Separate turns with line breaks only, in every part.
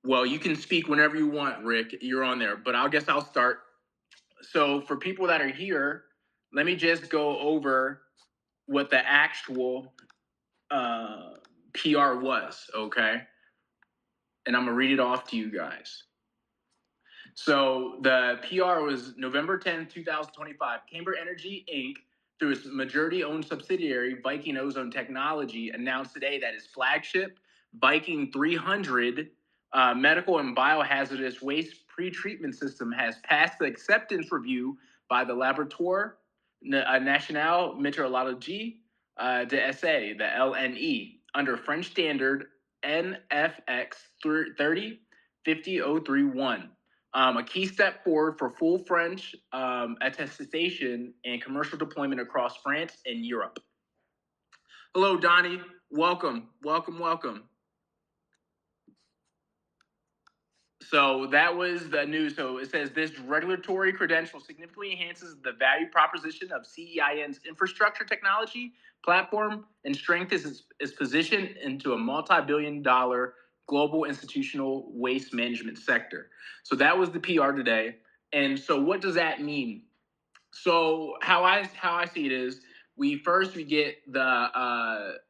Well, you can speak whenever you want, Rick. You're on there, but I guess I'll start. So, for people that are here, let me just go over what the actual uh, PR was, okay? And I'm gonna read it off to you guys. So the PR was November 10th, 2025. Camber Energy Inc., through its majority-owned subsidiary, VKIN Ozone Technology, announced today that its flagship VKIN-300 medical and biohazardous waste pretreatment system has passed the acceptance review by the Laboratoire Nationale Meteorologie de SA, the LNE, under French standard NFX 3050031. A key step forward for full French attestation and commercial deployment across France and Europe. Hello, Donnie. Welcome, welcome, welcome. So that was the news. So it says this regulatory credential significantly enhances the value proposition of CEIN's infrastructure technology platform and strengthens its position into a multi-billion-dollar global institutional waste management sector. So that was the PR today. And so what does that mean? So how I see it is we get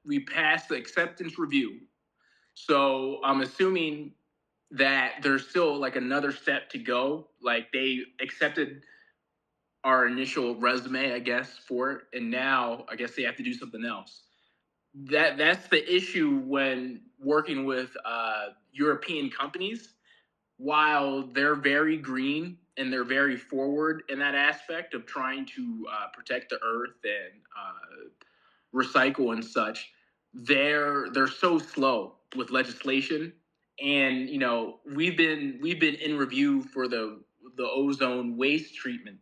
we pass the acceptance review. So I'm assuming that there's still like another step to go. Like they accepted our initial resume, I guess, for it, and now I guess they have to do something else. That's the issue when working with European companies. While they're very green and they're very forward in that aspect of trying to protect the earth and recycle and such, they're so slow with legislation. And we've been in review for the ozone waste treatment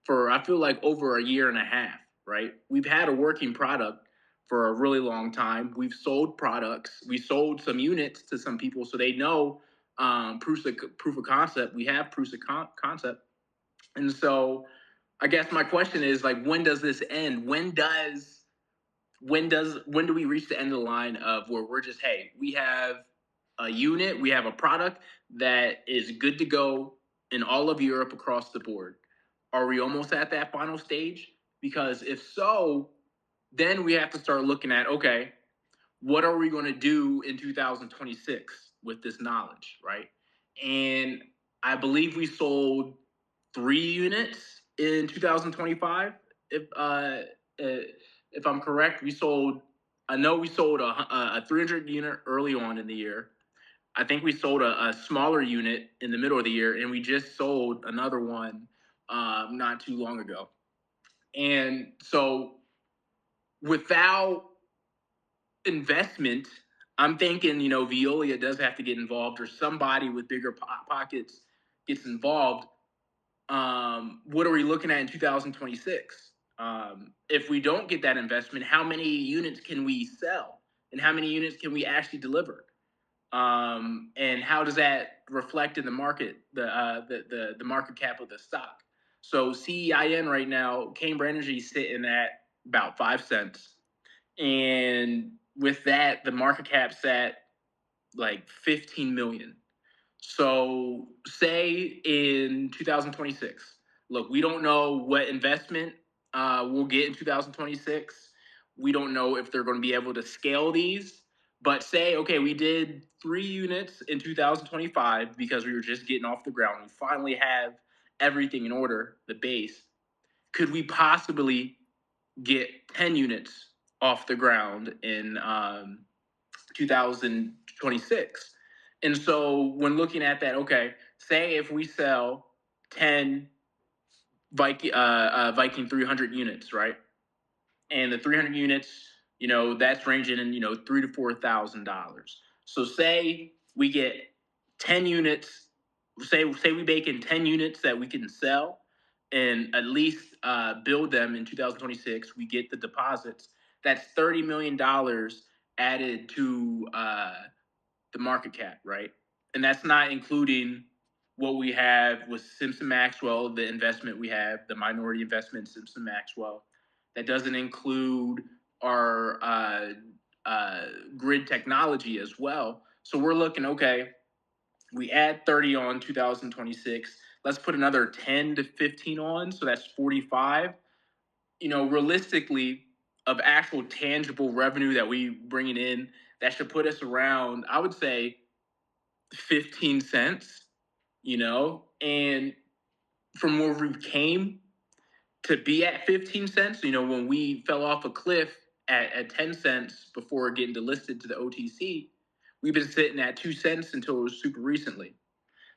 for I feel like over a year and a half, right? We've had a working product for a really long time. We've sold products. We sold some units to some people so they know proof of concept. We have proofs of concept. And so I guess my question is like, when does this end? When do we reach the end of the line of where we're just, hey, we have a unit, we have a product that is good to go in all of Europe across the board? Are we almost at that final stage? Because if so, then we have to start looking at, okay, what are we going to do in 2026 with this knowledge, right? And I believe we sold 3 units in 2025. If I'm correct, I know we sold a 300 unit early on in the year. I think we sold a smaller unit in the middle of the year, and we just sold another one not too long ago. And so, without investment, I'm thinking, Veolia does have to get involved, or somebody with bigger pockets gets involved. What are we looking at in 2026? If we don't get that investment, how many units can we sell, and how many units can we actually deliver? And how does that reflect in the market, the market cap of the stock? So CEIN right now, Camber Energy is sitting at about 5 cents, and with that, the market cap's at like 15 million. So say in 2026, look, we don't know what investment we'll get in 2026. We don't know if they're going to be able to scale these. But say, okay, we did 3 units in 2025 because we were just getting off the ground. We finally have everything in order, the base. Could we possibly get 10 units off the ground in 2026? And so when looking at that, okay, say if we sell 10 VKIN 300 units, right? And the 300 units, that's ranging in, $3,000 to $4,000. So say we get 10 units, say we bake in 10 units that we can sell and at least build them in 2026. We get the deposits. That's $30 million added to the market cap, right? And that's not including what we have with Simpson Maxwell, the investment we have, the minority investment in Simpson Maxwell. That doesn't include our grid technology as well. So we're looking, okay, We add 30 on 2026. Let's put another 10 to 15 on, so that's 45. Realistically, of actual tangible revenue that we bringing in, that should put us around, I would say, 15 cents. And from where we came to be at 15 cents, when we fell off a cliff at 10 cents before getting delisted to the OTC, we've been sitting at 2 cents until it was super recently.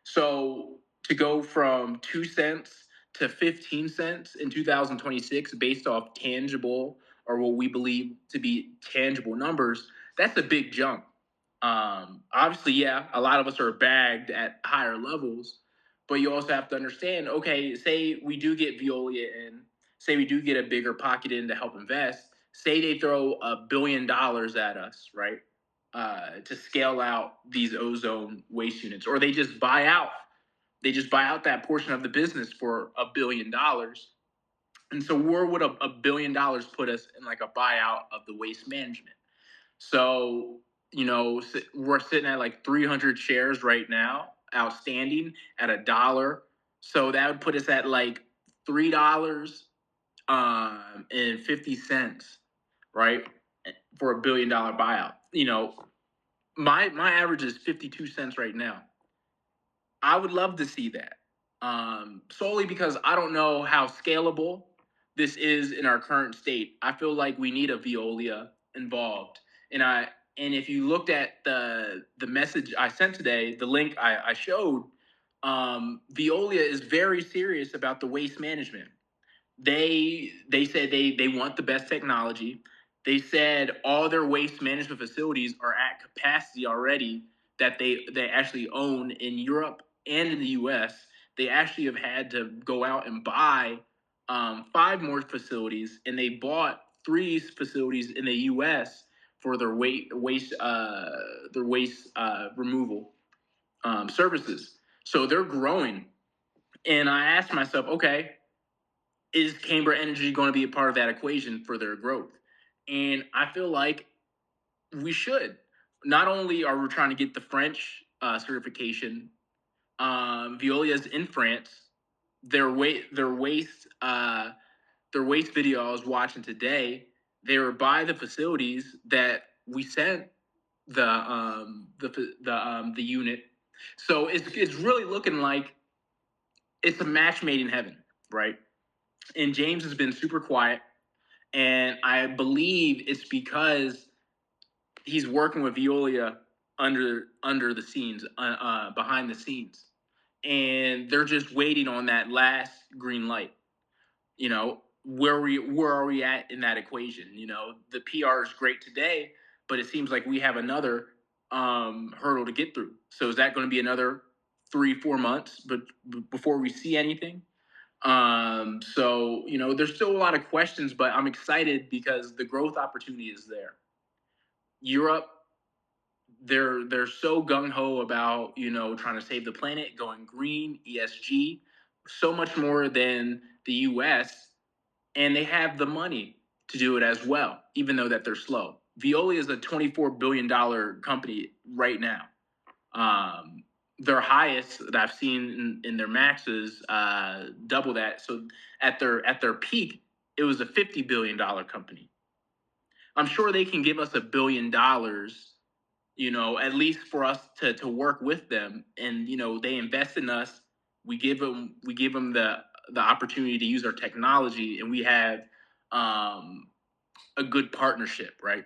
So to go from 2 cents to 15 cents in 2026 based off tangible, or what we believe to be tangible numbers, that's a big jump. Obviously, yeah, a lot of us are bagged at higher levels, but you also have to understand, okay, say we do get Veolia in, say we do get a bigger pocket in to help invest, say they throw $1 billion at us, right? To scale out these ozone waste units, or they just buy out that portion of the business for $1 billion. And so where would $1 billion put us in, like, a buyout of the waste management? So, we're sitting at like 300 shares right now, outstanding at $1. So that would put us at like $3 and 50 cents, right? For $1 billion buyout. My average is 52 cents right now. I would love to see that. Solely because I don't know how scalable this is in our current state. I feel like we need a Veolia involved. And if you looked at the message I sent today, the link I showed, Veolia is very serious about the waste management. They said they want the best technology. They said all their waste management facilities are at capacity already, that they actually own in Europe and in the U.S. They actually have had to go out and buy 5 more facilities, and they bought 3 facilities in the U.S. for their waste removal services. So they're growing, and I asked myself, okay, is Camber Energy going to be a part of that equation for their growth? And I feel like we should. Not only are we trying to get the French certification, Veolia's in France. Their waste video I was watching today, they were by the facilities that we sent the unit. So it's really looking like it's a match made in heaven, right? And James has been super quiet, and I believe it's because he's working with Veolia under the scenes, behind the scenes, and they're just waiting on that last green light. Where are we at in that equation? The PR is great today, but it seems like we have another hurdle to get through. So is that going to be another 3-4 months, but before we see anything? So there's still a lot of questions, but I'm excited because the growth opportunity is there. Europe, they're so gung ho about trying to save the planet, going green, ESG, so much more than the U.S., and they have the money to do it as well, even though that they're slow. Veolia is a $24 billion company right now. Their highest that I've seen in their maxes double that. So at their peak, it was a $50 billion company. I'm sure they can give us $1 billion, at least for us to work with them. And they invest in us. We give them the opportunity to use our technology, and we have a good partnership, right?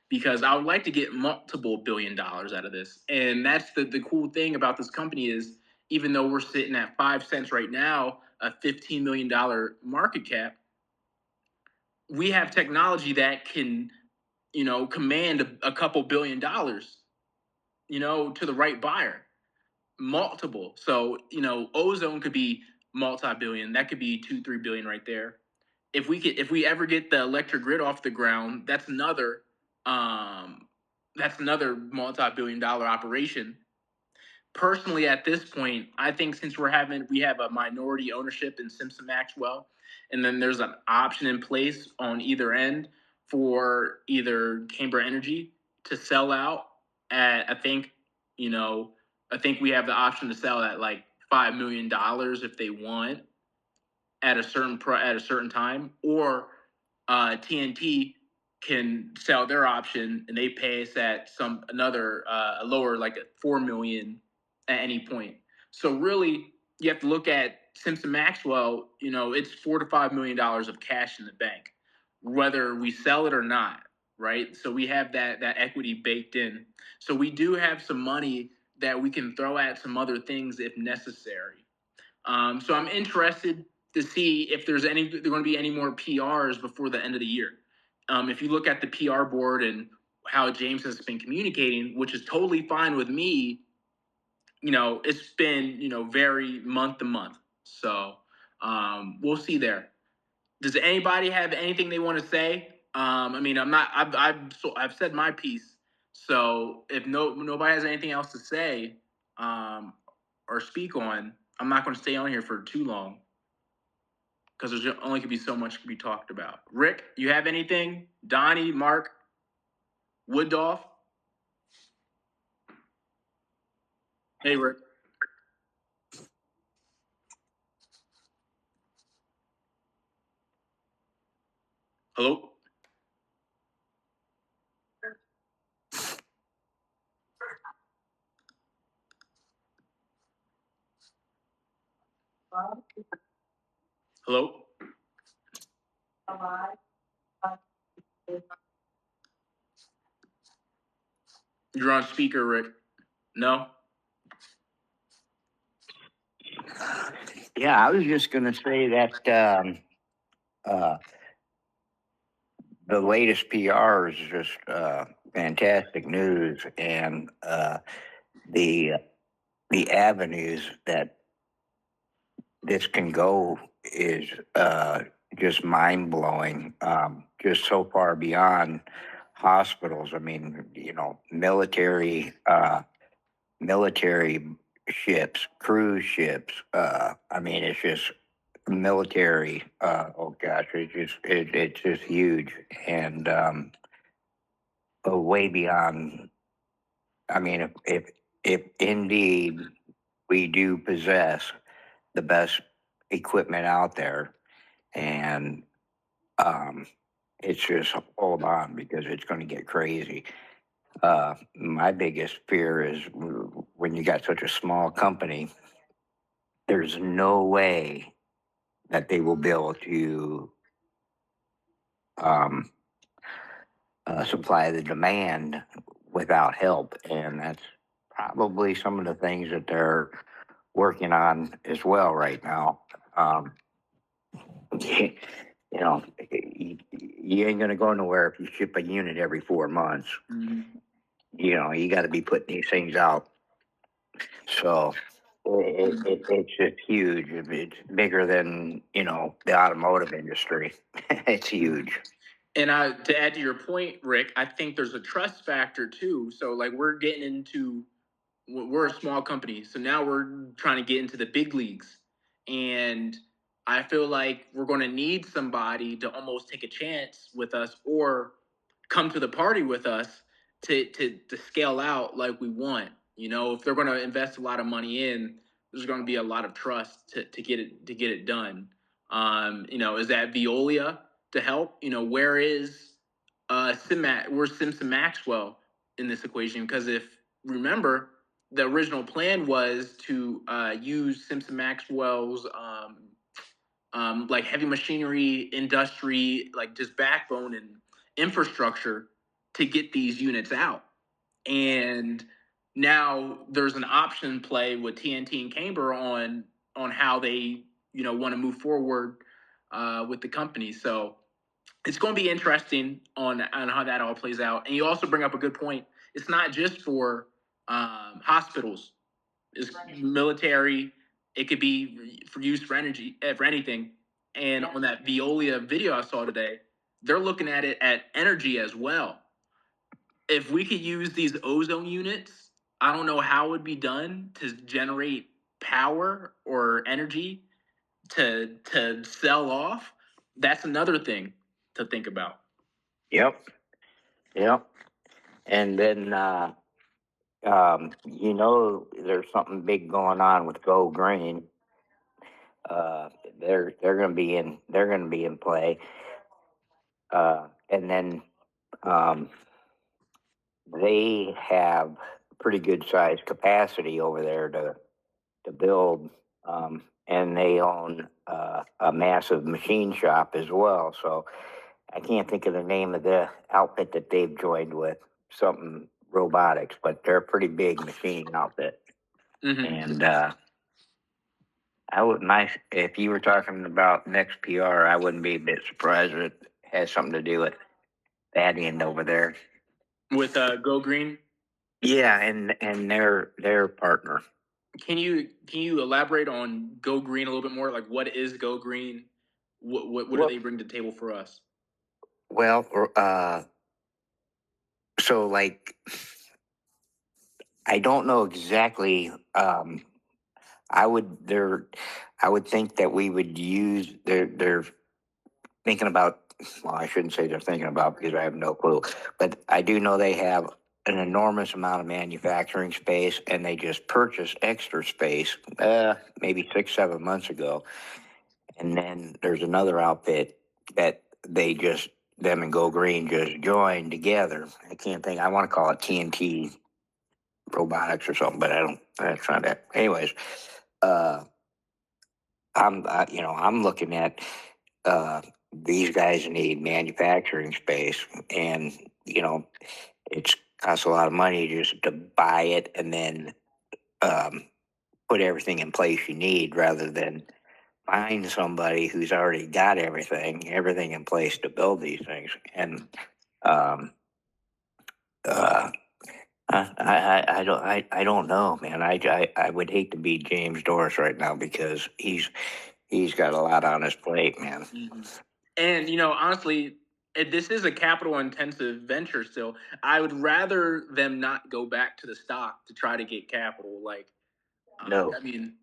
Because I would like to get multiple $1 billion out of this. And that's the cool thing about this company is, even though we're sitting at 5 cents right now, a $15 million market cap, we have technology that can, command a couple $1 billion, to the right buyer. Multiple. So, ozone could be multi-billion. That could be 2-3 billion right there. If we ever get the electric grid off the ground, that's another multi-billion-dollar operation. Personally, at this point, I think since we have a minority ownership in Simpson Maxwell, and then there's an option in place on either end for either Camber Energy to sell out at, I think, I think we have the option to sell at like $5 million if they want at a certain time, or TNT can sell their option and they pay us at some another a lower like at 4 million at any point. So really, you have to look at Simpson Maxwell. You know, it's $4 to $5 million of cash in the bank, whether we sell it or not. Right. So we have that equity baked in. So we do have some money that we can throw at some other things if necessary. So I'm interested to see if there going to be any more PRs before the end of the year. If you look at the PR board and how James has been communicating, which is totally fine with me, you know, it's been, you know, very month to month. So we'll see there. Does anybody have anything they want to say? I mean, I've said my piece. So if nobody has anything else to say um, or speak on, I'm not going to stay on here for too long because there's only could be so much to be talked about. Rick, you have anything? Donnie, Mark, Woodolph? Hey, Rick. Hello? Hello? You're on speaker, Rick. No?
Yeah, I was just going to say that uh, the latest PR is just fantastic news, and the the avenues that this can go is just mind blowing. Just so far beyond hospitals. I mean, you know, military ships, cruise ships. I mean, it's just military. Oh gosh, it's just huge, and way beyond. I mean, if indeed we do possess the best equipment out there, and it's just hold on because it's going to get crazy. My biggest fear is when you got such a small company, there's no way that they will be able to um, supply the demand without help. And that's probably some of the things that they're working on as well right now. You know, you ain't going to go nowhere if you ship a unit every 4 months.
Mm-hmm.
You know, you got to be putting these things out. So it's just huge. It's bigger than, you know, the automotive industry. It's huge.
And to add to your point, Rick, I think there's a trust factor too. So like we're a small company, so now we're trying to get into the big leagues, and I feel like we're going to need somebody to almost take a chance with us or come to the party with us to scale out like we want. You know, if they're going to invest a lot of money in, there's going to be a lot of trust to get it done. You know, is that Veolia to help? You know, where's Simpson Maxwell in this equation? Because if remember, the original plan was to use Simpson Maxwell's like heavy machinery industry, like just backbone and infrastructure to get these units out. And now there's an option play with TNT and Camber on how they want to move forward with the company. So it's going to be interesting on how that all plays out. And you also bring up a good point. It's not just for hospitals. It's military. It could be for use for energy for anything. And on that Veolia video I saw today, they're looking at it at energy as well. If we could use these ozone units, I don't know how it would be done to generate power or energy to sell off. That's another thing to think about.
Yep. Yep. And then There's something big going on with Go Green. They're going to be in. They're going to be in play. And then um, they have pretty good size capacity over there to build, and they own a massive machine shop as well. So I can't think of the name of the outfit that they've joined with, something robotics, but they're a pretty big machine outfit. And I would my if you were talking about next PR, I wouldn't be a bit surprised if it has something to do with that end over there.
With Go Green.
Yeah, and their partner.
Can you elaborate on Go Green a little bit more? Like, what is Go Green? What do
Well,
they bring to the table for us?
well, so like I don't know exactly. I would there, I would think that we would use. They're thinking about. Well, I shouldn't say they're thinking about because I have no clue. But I do know they have an enormous amount of manufacturing space, and they just purchased extra space, maybe 6, 7 months ago. And then there's another outfit that them and Go Green just joined together. I can't think. I want to call it TNT Robotics or something, but I don't. That's not it. Anyways, uh, I'm looking at uh, these guys need manufacturing space, and it's costs a lot of money just to buy it and then um, put everything in place you need, rather than find somebody who's already got everything in place to build these things. And um, uh, I don't know, man. I would hate to be James Doris right now because he's got a lot on his plate, man.
Mm-hmm. And honestly, this is a capital intensive venture still. I would rather them not go back to the stock to try to get capital. Like,
No.
I mean,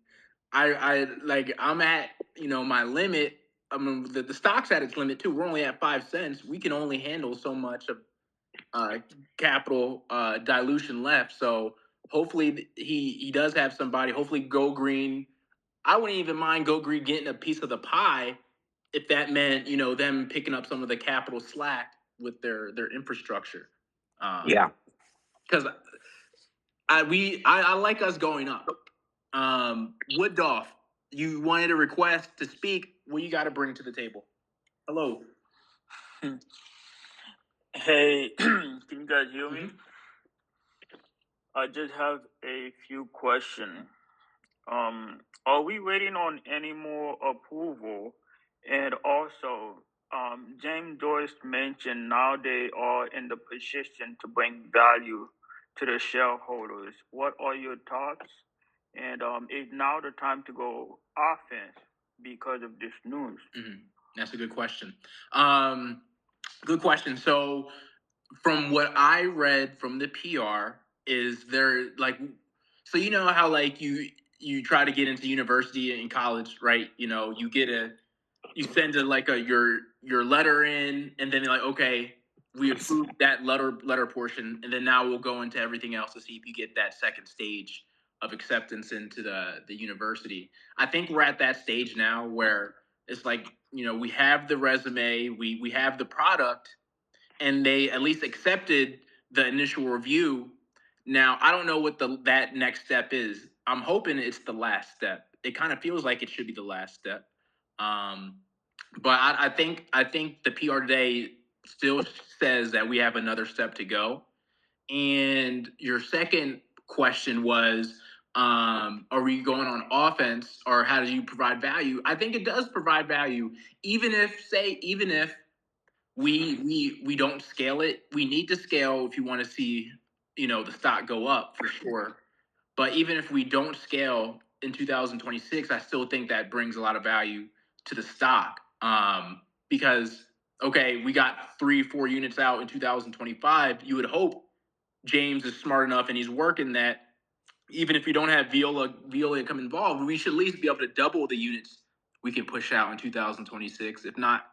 I like I'm at my limit. I mean, the stock's at its limit too. We're only at 5 cents. We can only handle so much of uh, capital dilution left. So hopefully he does have somebody. Hopefully Go Green. I wouldn't even mind Go Green getting a piece of the pie if that meant them picking up some of the capital slack with their infrastructure.
Yeah.
Because I like us going up. Woodolph, you wanted a request to speak. What you got to bring to the table? Hello.
Hey, can you guys hear me?
Mhm.
I just have a few questions. Are we waiting on any more approval? And also, James Joyce mentioned now they are in the position to bring value to the shareholders. What are your thoughts? And is now the time to go offense because of this news?
Mm-hmm. That's a good question. Good question. So, from what I read from the PR, is there like, so how like you try to get into university and college, right? You send your letter in, and then they're like, okay, we approve that letter portion, and then now we'll go into everything else to see if you get that second stage of acceptance into the university. I think we're at that stage now where it's like we have the resume, we have the product, and they at least accepted the initial review. Now I don't know what that next step is. I'm hoping it's the last step. It kind of feels like it should be the last step. Um, but I think the PR today still says that we have another step to go. And your second question was, are we going on offense, or how do you provide value? I think it does provide value, even if we don't scale it. We need to scale if you want to see the stock go up for sure. But even if we don't scale in 2026, I still think that brings a lot of value to the stock. Because okay, we got 3-4 units out in 2025. You would hope James is smart enough and he's working that even if we don't have Viola come involved, we should at least be able to double the units we can push out in 2026. If not,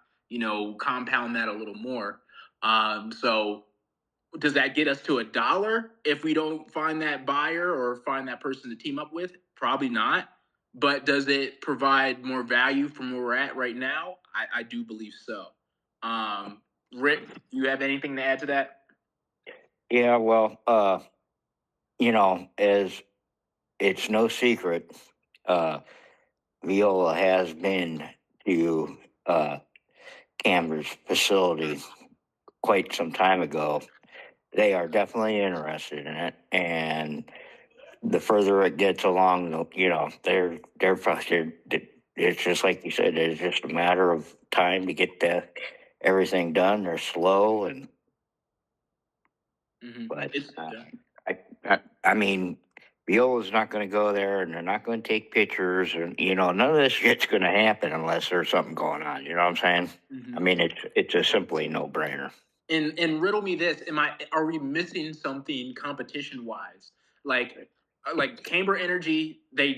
compound that a little more. So does that get us to $1 if we don't find that buyer or find that person to team up with? Probably not. But does it provide more value from where we're at right now? I do believe so. Rick, do you have anything to add to that?
Yeah, well, as it's no secret, uh, Viola has been to Camber's facility quite some time ago. They are definitely interested in it, and the further it gets along, they're frustrated. It's just like you said. It's just a matter of time to get everything done. They're slow, and but I mean, Viola's not going to go there, and they're not going to take pictures, and none of this shit's going to happen unless there's something going on. You know what I'm saying? I mean, it's a simply no brainer.
And riddle me this: are we missing something competition wise? Like Camber Energy, they're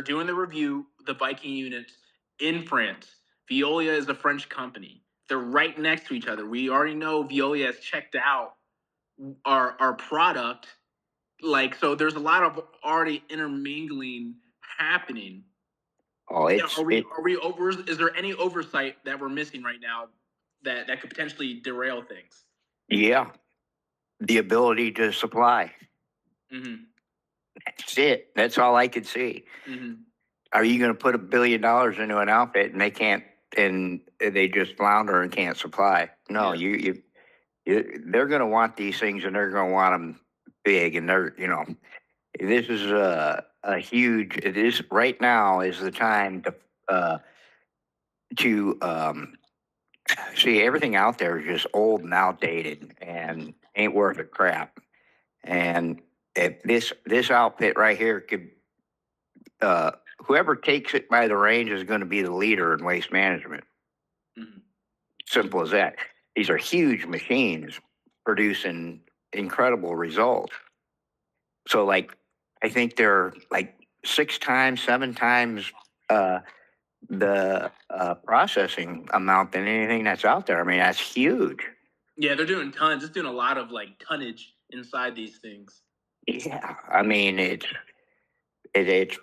doing the review, the Viking units in France. Veolia is a French company. They're right next to each other. We already know Veolia has checked out our product. So there's a lot of already intermingling happening.
Oh,
Are we over? Is there any oversight that we're missing right now that could potentially derail things?
Yeah, the ability to supply. That's it. That's all I could see. Are you going to put $1 billion into an outfit and they can't, and they just flounder and can't supply? No, they're going to want these things, and they're going to want them big, and this is a huge. It is right now is the time to see everything out there is just old and outdated and ain't worth a crap. And if this outfit right here could, whoever takes it by the reins is going to be the leader in waste management. Simple as that. These are huge machines producing incredible results. So, I think they're like 6 times, 7 times the processing amount than anything that's out there. I mean, that's huge.
Yeah, they're doing tons. It's doing a lot of tonnage inside these things.
Yeah, I mean it's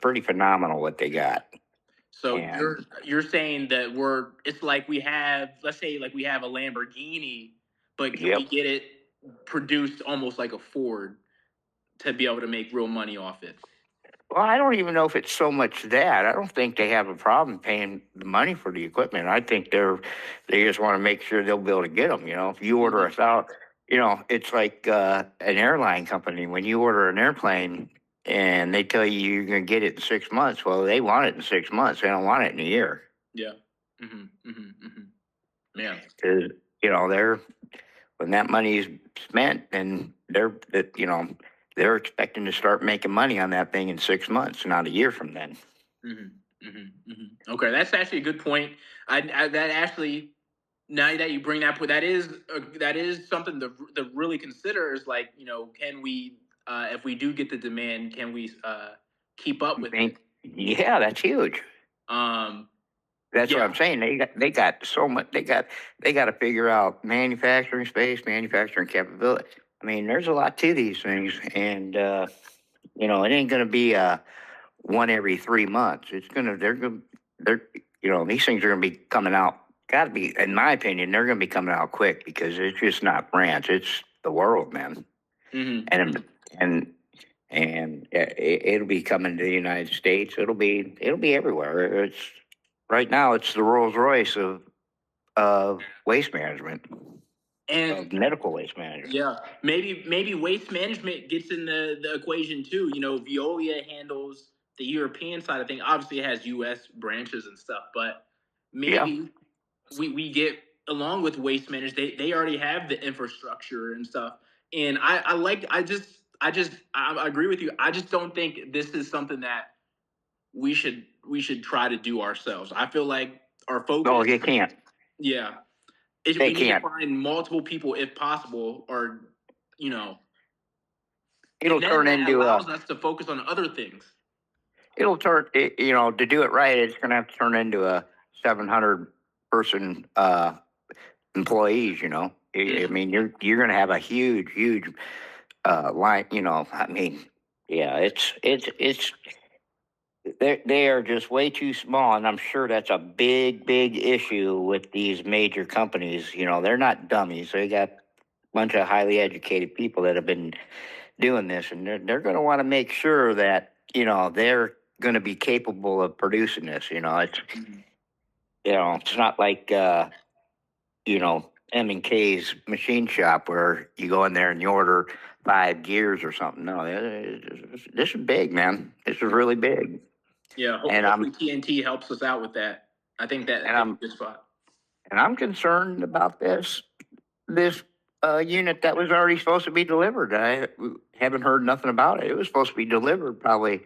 pretty phenomenal what they got.
So you're saying that it's like we have, let's say we have a Lamborghini, but can we get it produced almost like a Ford to be able to make real money off it?
Well, I don't even know if it's so much that. I don't think they have a problem paying the money for the equipment. I think they just want to make sure they'll be able to get them. If you order it's like an airline company. When you order an airplane and they tell you you're going to get it in 6 months, well, they want it in 6 months. They don't want it in a year.
Yeah. Yeah.
Because they're when that money is spent, and they're expecting to start making money on that thing in 6 months, not a year from then.
Okay, that's actually a good point. That actually, now that you bring that point, that is something to really consider. Is can we, if we do get the demand, can we keep up with it?
Yeah, that's huge. That's what I'm saying. They got so much. They got to figure out manufacturing space, manufacturing capability. I mean, there's a lot to these things, and it ain't going to be one every 3 months. These things are going to be coming out. Got to be, in my opinion, they're going to be coming out quick because it's just not France. It's the world, man. And it'll be coming to the United States. It'll be everywhere. Right now, it's the Rolls Royce of waste management, and of medical waste management.
Yeah, maybe waste management gets in the equation too. Veolia handles the European side of things. Obviously, it has U.S. branches and stuff, but maybe we get along with waste management. They already have the infrastructure and stuff, and I agree with you. I just don't think this is something that we should try to do ourselves. I feel like our focus.
No, you can't.
Yeah, we need to find multiple people if possible, or
it'll turn into
allows us to focus on other things.
It'll turn, to do it right, it's going to have to turn into a 700 person employees. I mean, you're going to have a huge line. You know, I mean, yeah, it's they are just way too small, and I'm sure that's a big issue with these major companies. You know, they're not dummies. They got a bunch of highly educated people that have been doing this, and they're going to want to make sure that they're going to be capable of producing this. It's not like M&K's machine shop where you go in there and you order 5 gears or something. No, this is big, man. This is really big.
Yeah,
And
hopefully TNT helps us out with that. I think that's a good spot.
And I'm concerned about this unit that was already supposed to be delivered. I haven't heard nothing about it. It was supposed to be delivered probably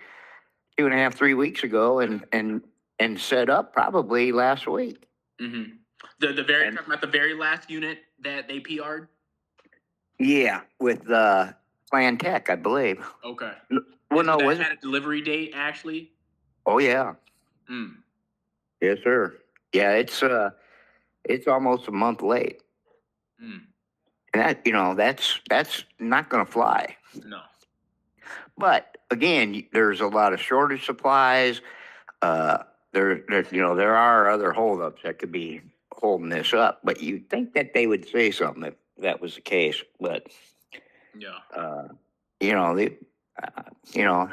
2.5, 3 weeks ago, and set up probably last week.
Mm-hmm. Talking about the very last unit that they PR'd?
Yeah, with Plan Tech, I believe.
Okay.
Well, no,
that had a delivery date actually?
Oh yeah. Yes, sir. Yeah, it's almost a month late. And that's not going to fly.
No.
But again, there's a lot of shortage supplies. There are other holdups that could be holding this up. But you'd think that they would say something if that was the case. But
yeah,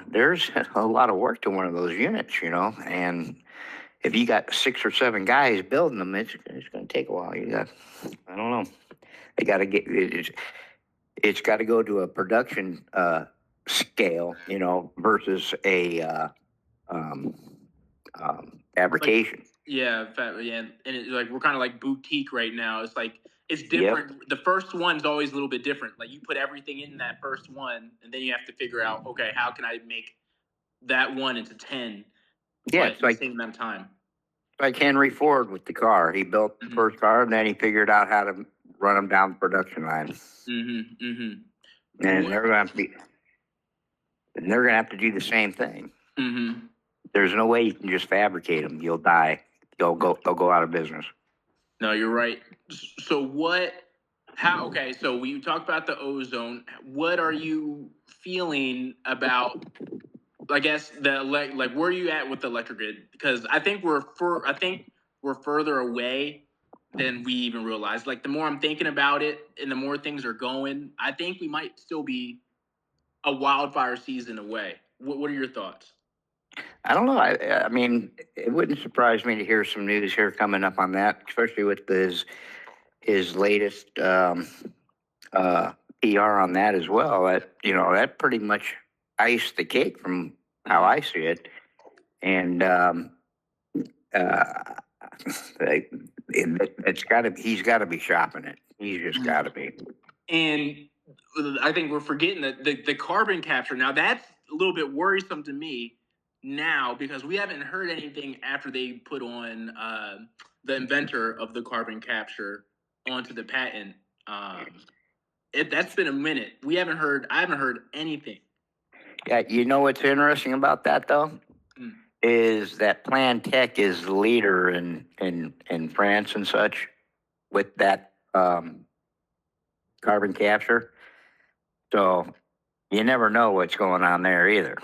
there's a lot of work to one of those units. And if you got 6 or 7 guys building them, it's going to take a while. I don't know. They got to get it's got to go to a production scale, versus a fabrication.
Yeah, and it's like we're kind of like boutique right now. It's like it's different. Yep. The first one's always a little bit different. Like you put everything in that first one, and then you have to figure out, okay, how can I make that one into 10?
Yeah, it's like
the same amount of time.
Like Henry Ford with the car. He built the first car, and then he figured out how to run them down the production line. And they're going to have to be. And they're going to have to do the same thing. There's no way you can just fabricate them. You'll die. They'll go out of business.
No, you're right. So so we talked about the ozone. What are you feeling about, I guess, like where are you at with the electric grid? Because I think we're further away than we even realize. Like the more I'm thinking about it and the more things are going, I think we might still be a wildfire season away. What are your thoughts?
I don't know. I mean, it wouldn't surprise me to hear some news here coming up on that, especially with his latest PR on that as well. That pretty much iced the cake from how I see it. And he's got to be shopping it. He's just got to be.
And I think we're forgetting that the carbon capture. Now that's a little bit worrisome to me now because we haven't heard anything after they put on the inventor of the carbon capture onto the patent. That's been a minute. I haven't heard anything.
Yeah, you know what's interesting about that though? Is that Plan Tech is the leader in France and such with that carbon capture. So you never know what's going on there either.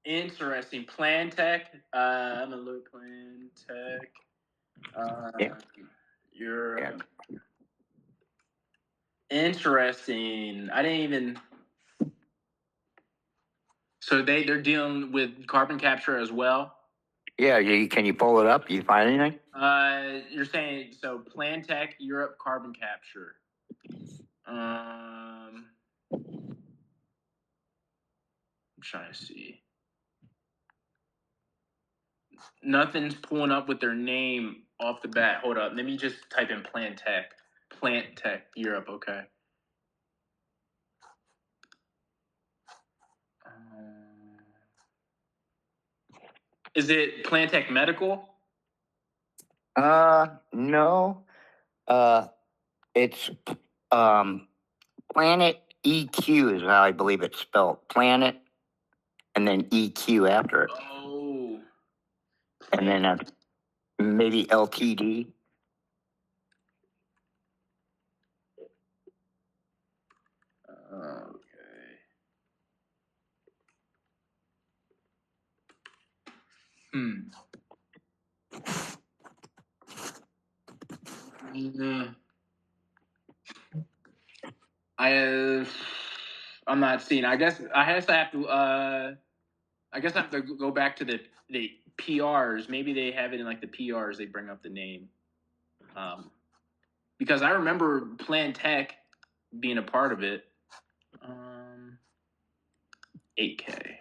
Interesting. Plan Tech. I'm gonna look Plan Tech. You're interesting. I didn't even. So they're dealing with carbon capture as well.
Yeah, can you pull it up? You find anything?
You're saying so Plan Tech Europe carbon capture. I'm trying to see. Nothing's pulling up with their name off the bat. Hold up. Let me just type in Plan Tech. Plant Tech Europe. Okay. Is it Plan Tech Medical?
No. It's Planet EQ is how I believe it's spelled. Planet, and then EQ after it.
Oh.
And then maybe LTD.
I'm not seeing. I guess I have to. I guess I have to go back to the PRs. Maybe they have it in like the PRs. They bring up the name. Because I remember Plan Tech being a part of it. 8K.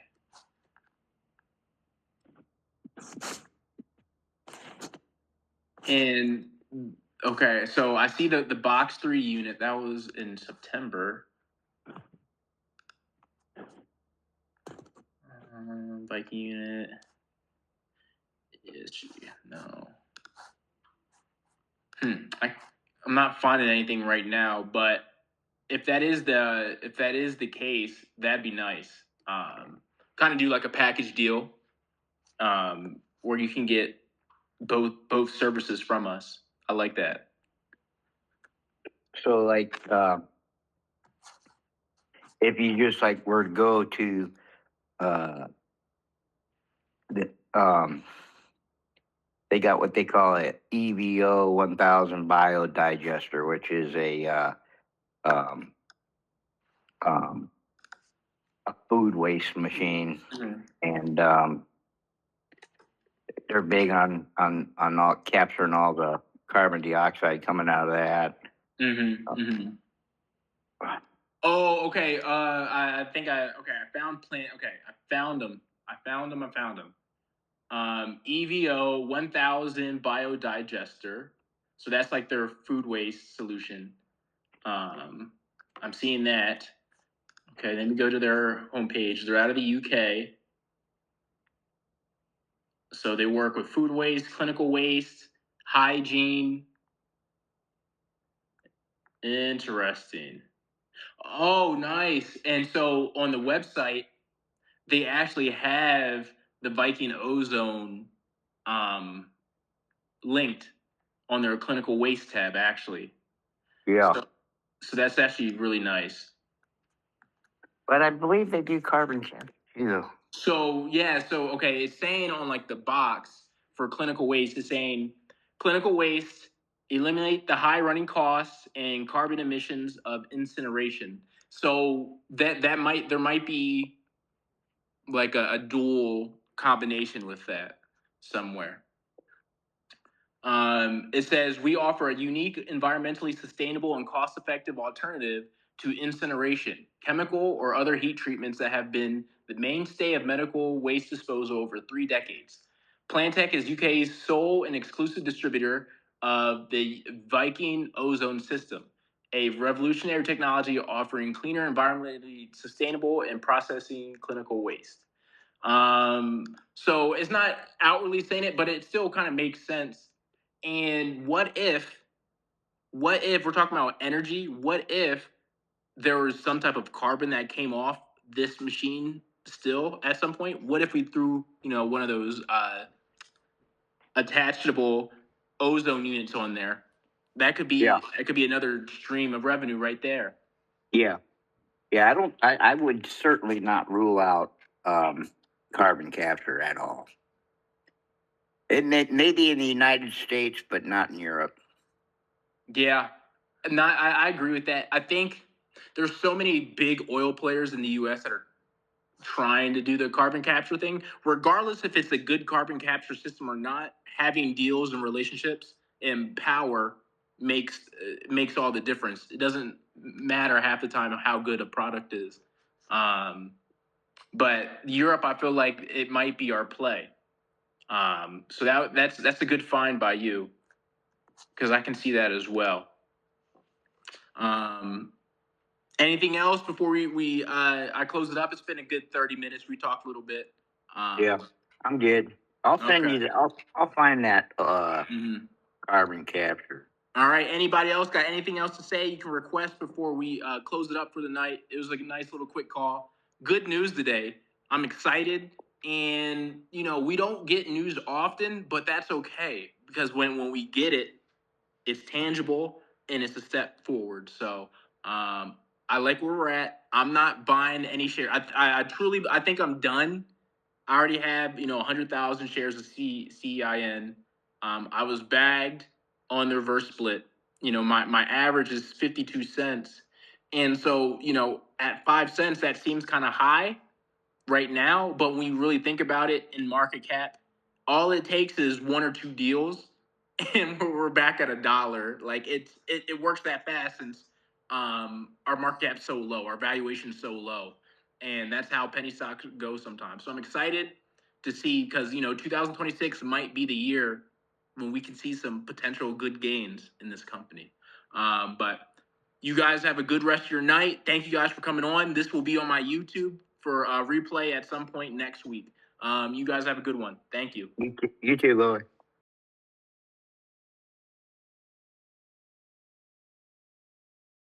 And okay, so I see the box 3 unit that was in September. Viking unit. No. I'm not finding anything right now, but if that is the case, that'd be nice. Kind of do like a package deal, where you can get both services from us. I like that.
So like, if you just like were to go to the they got what they call a EVO 1000 biodigester, which is a food waste machine, and they're big on all capturing all the carbon dioxide coming out of that.
Oh, okay. I think I found Plant. Okay, I found them. EVO 1000 biodigester. So that's like their food waste solution. I'm seeing that. Okay, let me go to their homepage. They're out of the UK. So they work with food waste, clinical waste, hygiene. Interesting. Oh, nice. And so on the website, they actually have the VKIN Ozone linked on their clinical waste tab, actually.
Yeah.
So that's actually really nice.
But I believe they do carbon capture too.
So okay, it's saying on like the box for clinical waste, it's saying clinical waste eliminate the high running costs and carbon emissions of incineration. So there might be like a dual combination with that somewhere. It says we offer a unique, environmentally sustainable and cost-effective alternative to incineration, chemical or other heat treatments that have been the mainstay of medical waste disposal over 3 decades. Plantech is UK's sole and exclusive distributor of the VKIN Ozone system, a revolutionary technology offering cleaner, environmentally sustainable and processing clinical waste. So it's not outwardly saying it, but it still kind of makes sense. And what if we're talking about energy? What if there was some type of carbon that came off this machine still at some point? What if we threw, one of those attachable ozone units on there? That could be another stream of revenue right there.
Yeah. I would certainly not rule out carbon capture at all. It may be in the United States, but not in Europe.
Yeah, I agree with that. I think there's so many big oil players in the U.S. that are trying to do the carbon capture thing. Regardless if it's a good carbon capture system or not, having deals and relationships and power makes all the difference. It doesn't matter half the time how good a product is. But Europe, I feel like it might be our play. So that's a good find by you, because I can see that as well. Anything else before I close it up? It's been a good 30 minutes. We talked a little bit.
Yeah, I'm good. I'll send you I'll find that carbon capture.
All right. Anybody else got anything else to say? You can request before we close it up for the night. It was like a nice little quick call. Good news today. I'm excited. And, we don't get news often, but that's okay. Because when we get it, it's tangible and it's a step forward. So I like where we're at. I'm not buying any share. I think I'm done I already have 100,000 shares of CEIN. I was bagged on the reverse split. My average is 52 cents, and so at 5 cents that seems kind of high right now, but when you really think about it in market cap, all it takes is one or two deals, and we're back at $1. Like it works that fast since our market cap's so low, our valuation's so low, and that's how penny stocks go sometimes. So I'm excited to see because 2026 might be the year when we can see some potential good gains in this company. But you guys have a good rest of your night. Thank you guys for coming on. This will be on my YouTube for replay at some point next week. You guys have a good one. Thank you.
You too, Louis.